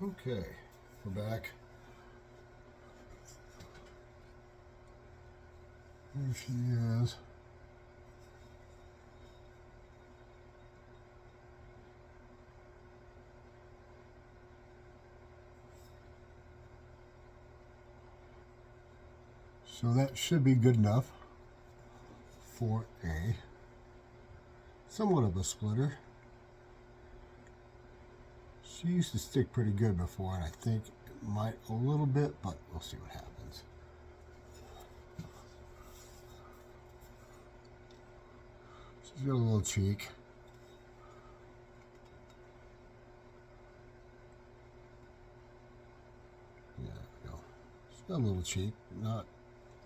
Okay, we're back. There she is. So that should be good enough for a somewhat of a splitter. She used to stick pretty good before, and I think it might a little bit, but we'll see what happens. She's got a little cheek. Yeah, there we go. She's got a little cheek, not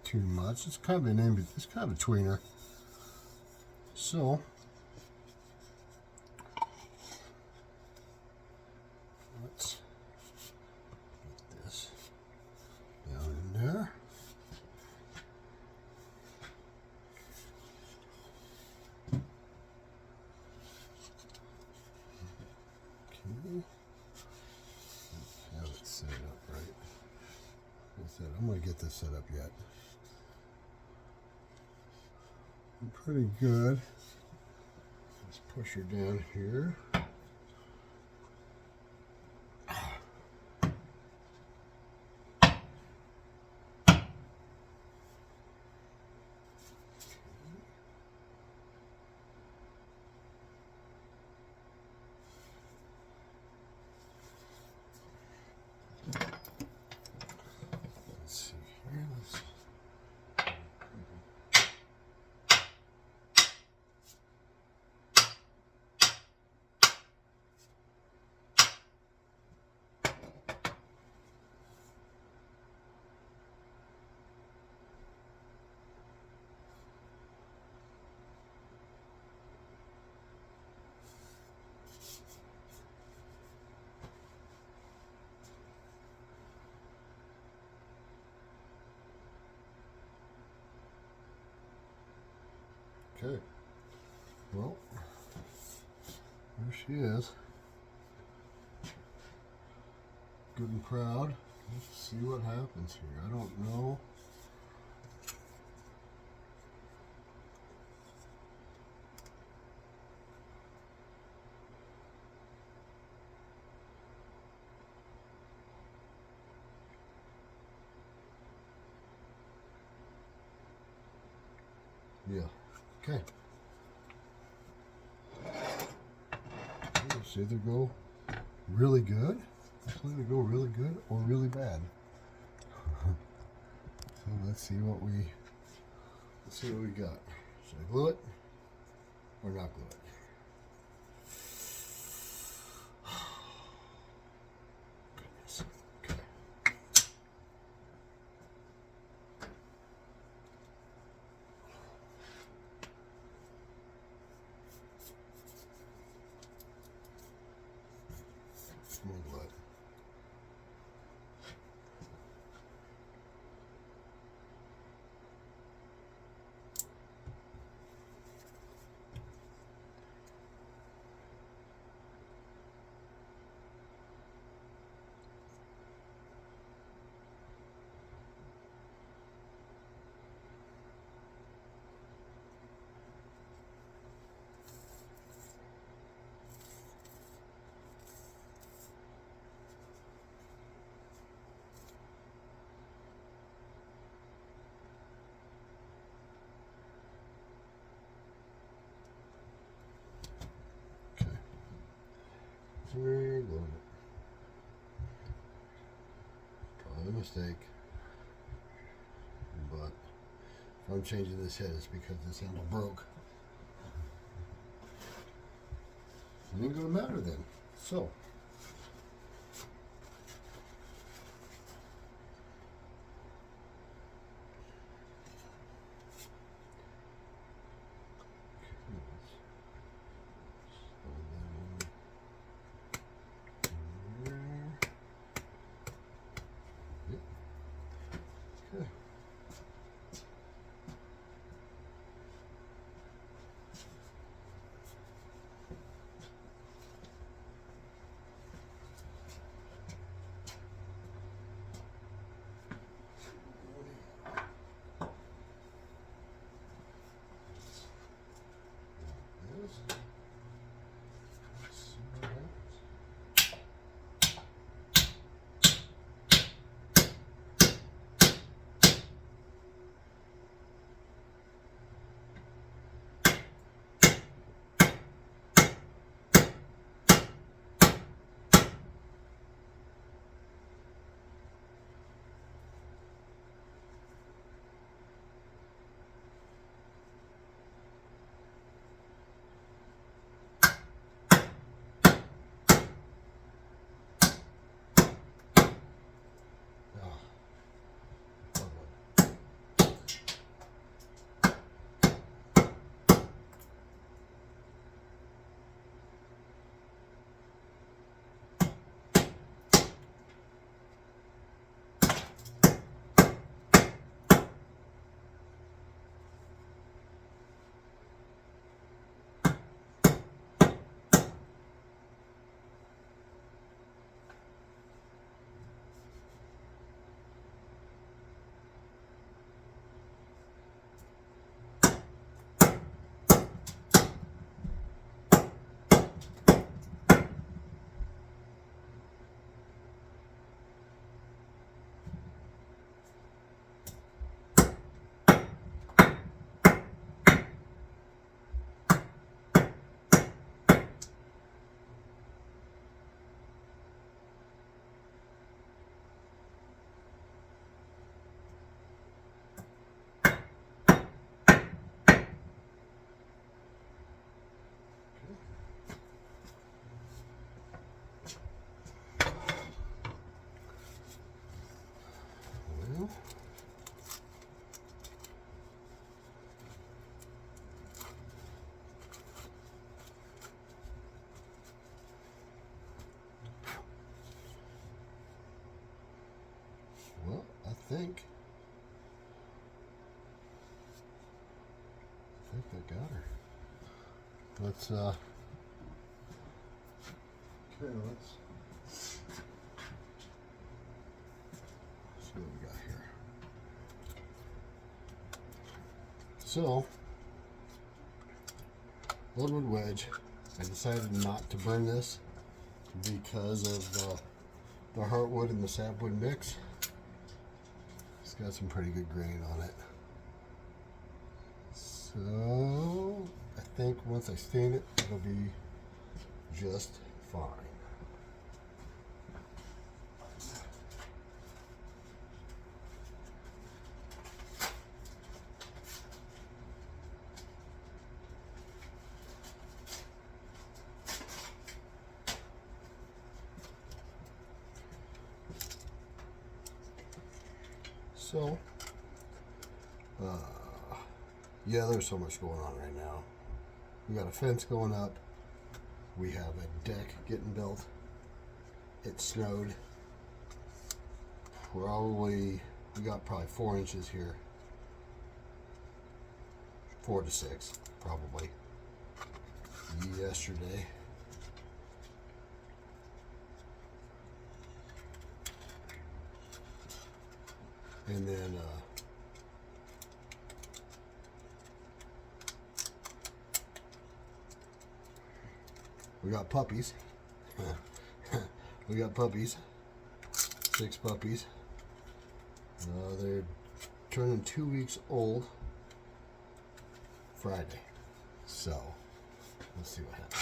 too much. It's kind of it's kind of a tweener. So let's get this down in there. Okay. Have it set up right. I'm going to get this set up yet. Pretty good. Let's push her down here. Let's see here. Okay. Well, there she is. Good and proud. Let's see what happens here. I don't know. Yeah. Okay. Let's either go really good, let's either go really good or really bad. So let's see what we got. Should I glue it or not glue it? Goodness. Okay. I'm gonna glue it. We're gluing it. Probably a mistake. But if I'm changing this head, it's because this handle broke. It ain't gonna matter then. So think I got her. Let's okay, let's see what we got here. So, Bloodwood Wedge, I decided not to burn this because of the heartwood and the sapwood mix. It's got some pretty good grain on it. So, I think once I stain it, it'll be just fine. So, yeah, there's so much going on right now. We got a fence going up. We have a deck getting built. It snowed. We got probably 4 inches here. 4 to 6, probably. Yesterday. And then, we got puppies. We got puppies. 6 puppies. They're turning 2 weeks old Friday. So, let's see what happens.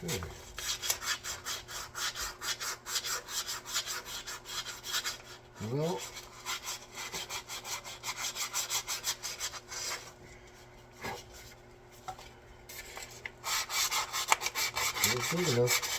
Okay. Well, that's good enough.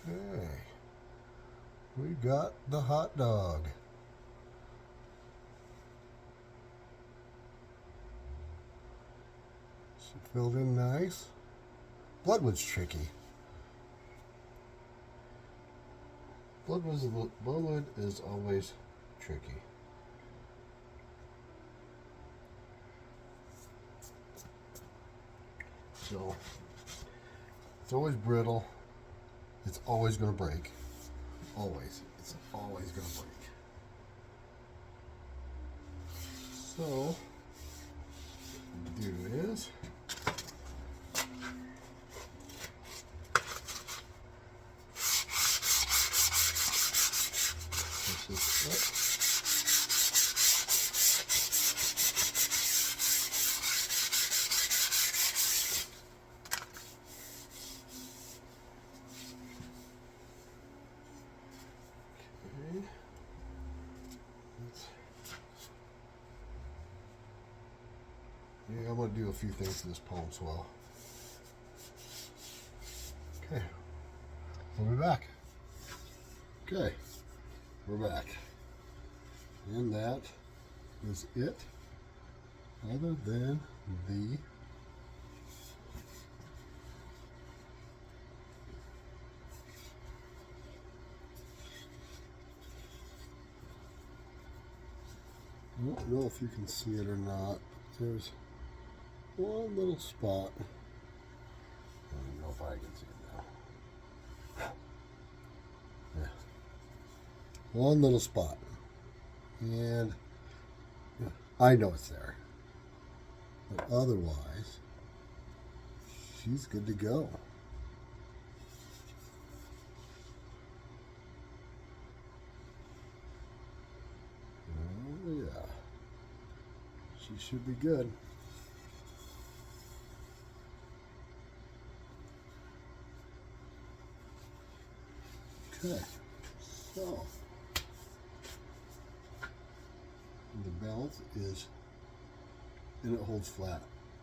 Okay, we got the hot dog. She filled in nice. Bloodwood's tricky. Bloodwood is always tricky. So it's always brittle. It's always going to break. Always. It's always going to break. So, what we do is push this up. Yeah, I'm going to do a few things to this palm swell. Okay, we'll be back. Okay, we're back. And that is it, other than the I don't know if you can see it or not. There's one little spot. I don't know if I can see it now. Yeah. One little spot. And I know it's there. But otherwise, she's good to go. Oh, yeah. She should be good. Okay, so the balance is, and it holds flat.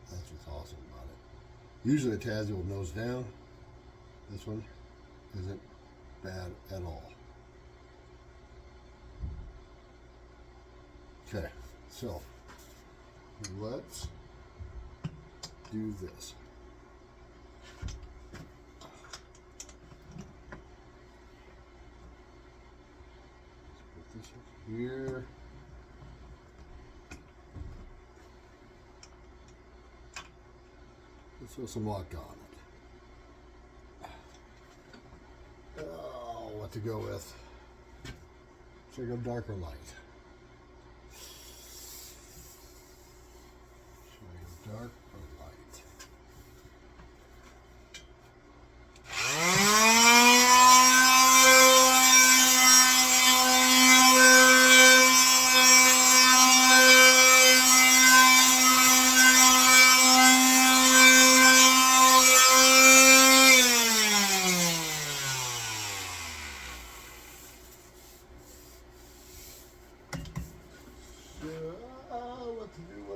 That's what's awesome about it. Usually a Tassie will nose down. This one isn't bad at all. Okay, so let's do this. Let's put this up here. Let's throw some luck on it. Oh, what to go with? Should I go dark or light? Should I go dark or light?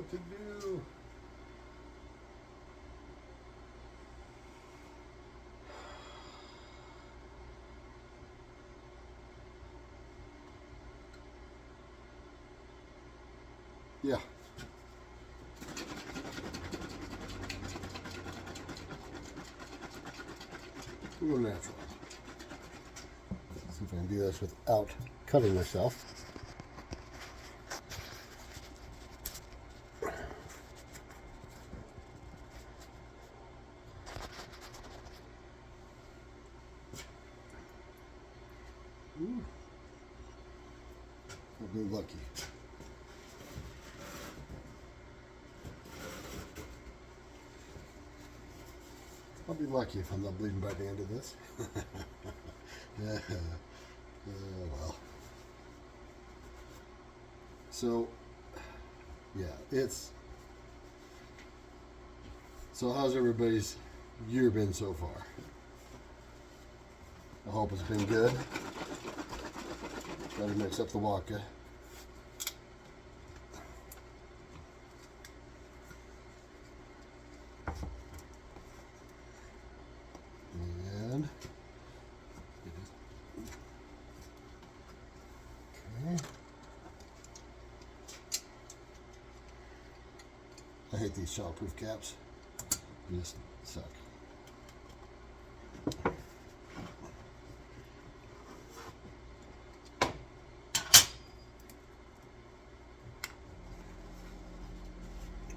what to do. Yeah. We'll go natural. See if I can do this without cutting myself. Ooh. We'll be lucky. I'll be lucky if I'm not bleeding by the end of this. Well. So, yeah, so how's everybody's year been so far? I hope it's been good. Try to mix up the vodka. And okay. I hate these childproof caps. They just suck.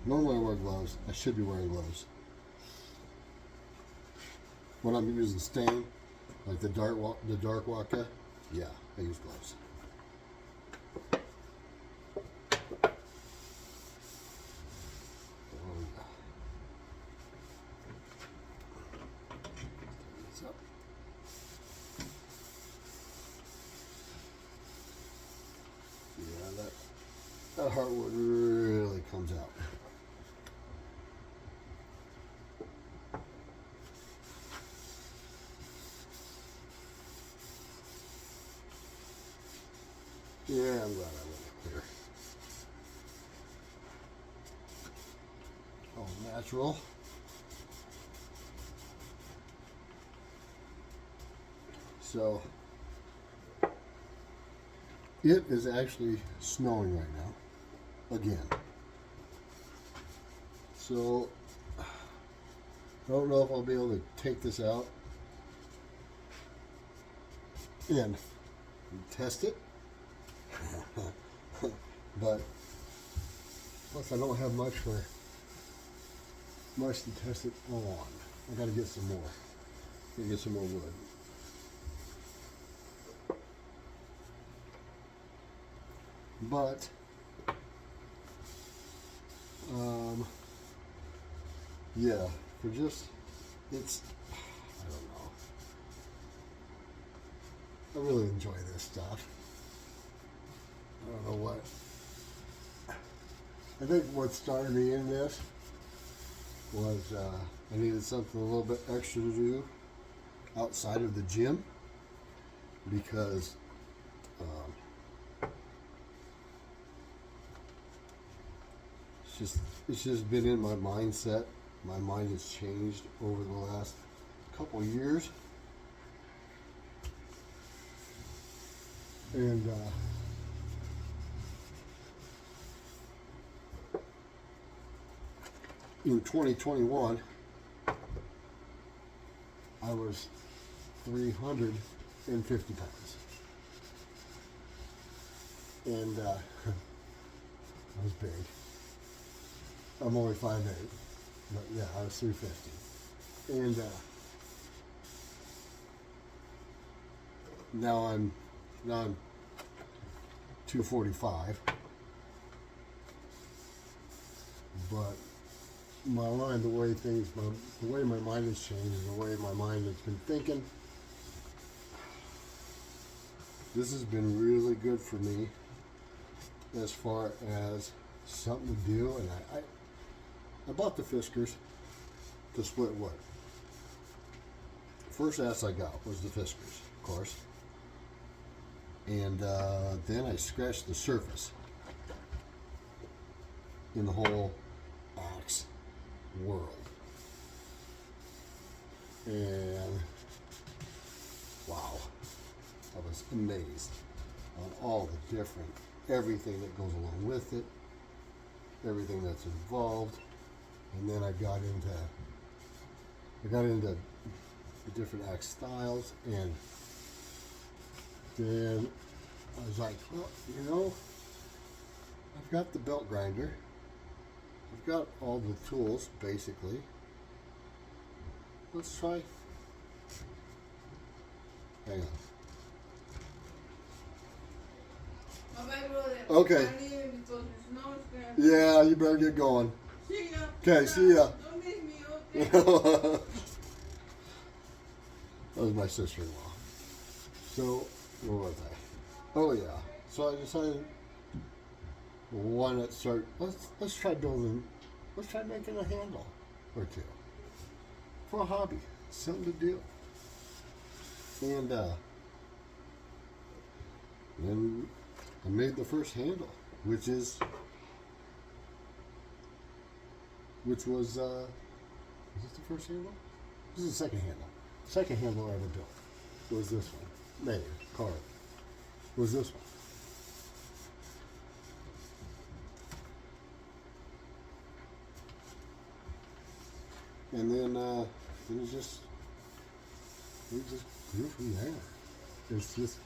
Normally I wear gloves. I should be wearing gloves. When I'm using stain, like the dark vodka, yeah, I use gloves. Yeah, that heartwood really comes out. Yeah, I'm glad I went up clear. All natural. So, it is actually snowing right now, again. So, I don't know if I'll be able to take this out and test it. But plus I don't have much to test it on. I gotta get some more. Gotta get some more wood. But yeah, for just it's I don't know. I really enjoy this stuff. I don't know what. I think what started me in this was I needed something a little bit extra to do outside of the gym because it's just been in my mindset. My mind has changed over the last couple of years, and in 2021, I was 350 pounds. And I was big. I'm only 5'8", but yeah, I was 350. And now I'm 245. But my mind, the way my mind has changed, and the way my mind has been thinking, this has been really good for me as far as something to do. And I bought the Fiskars to split wood. First ass I got was the Fiskars, of course. And then I scratched the surface. in the whole axe world. And wow, I was amazed on all the different, everything that goes along with it, everything that's involved. And then I got into the different axe styles, and then I was like, well, you know, I've got the belt grinder, I've got all the tools basically. Let's try. Hang on. Okay. Yeah, you better get going. See ya. Okay, see ya. Don't miss me, okay? That was my sister-in-law. So, where was I? Oh yeah. So I decided, why not start? Let's try making a handle or two for a hobby, something to do. And then I made the first handle, which was is this the first handle? This is the second handle. Second handle I ever built was this one. Made, carved. Was this one. And then it just grew from there. It's just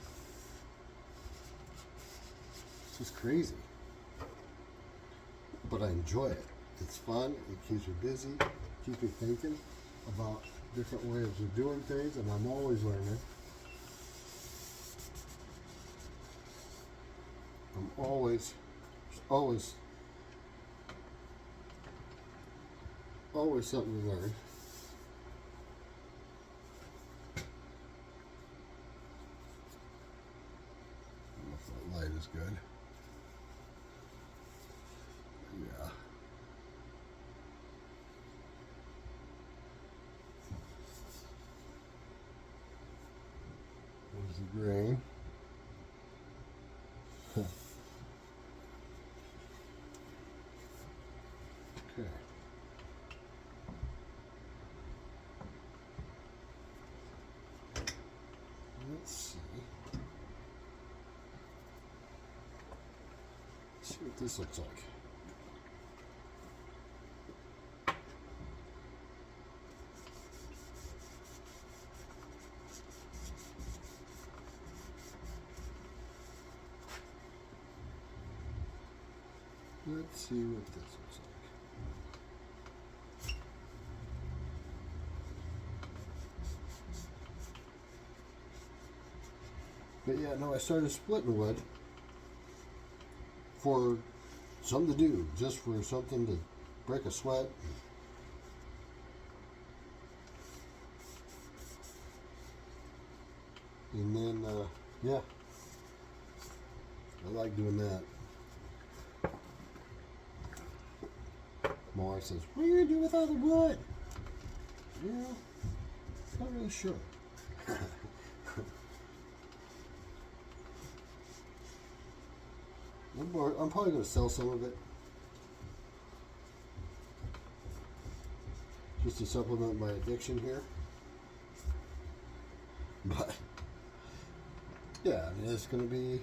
crazy. But I enjoy it. It's fun. It keeps me busy. Keeps me thinking about different ways of doing things, and I'm always learning. I'm always something to learn. I don't know if that light is good. Yeah. There's the grain. Okay. Let's see. Let's see what this looks like. Let's see what this looks like. But yeah, no, I started splitting wood for something to do, just for something to break a sweat. And then, yeah, I like doing that. Mara says, what are you going to do with all the wood? You know, not really sure. I'm probably going to sell some of it just to supplement my addiction here. But yeah, I mean, it's going to be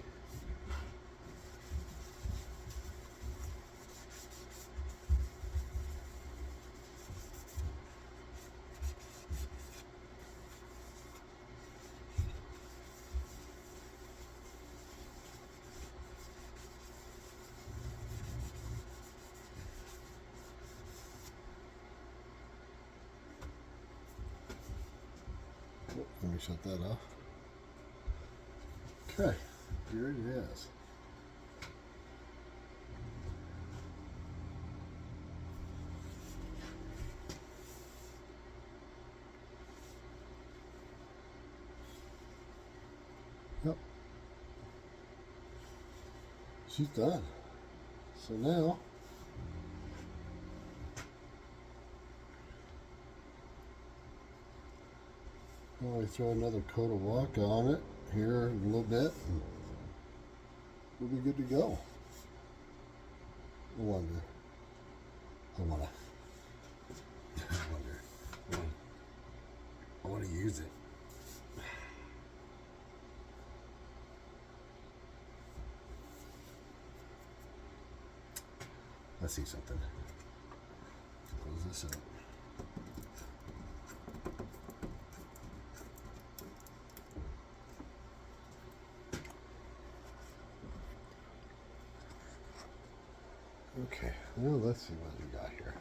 let me shut that off. Okay, here it is. Yep. She's done. So now I throw another coat of walk on it here in a little bit, and we'll be good to go. I wonder. I want to use it. Let's see something. Close this up. Okay, well, let's see what we got here.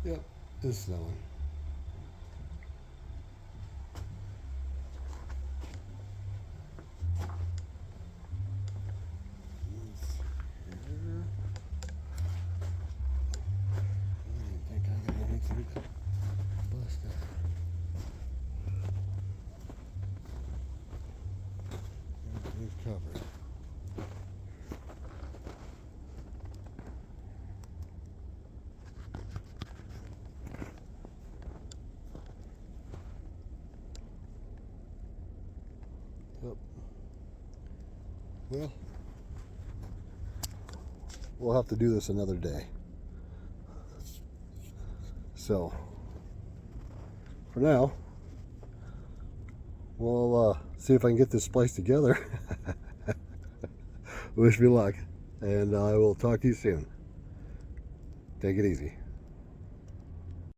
Yep, it's snowing. Covered. Yep. Well, we'll have to do this another day. So, for now, we'll see if I can get this spliced together. Wish me luck, and I will talk to you soon. Take it easy.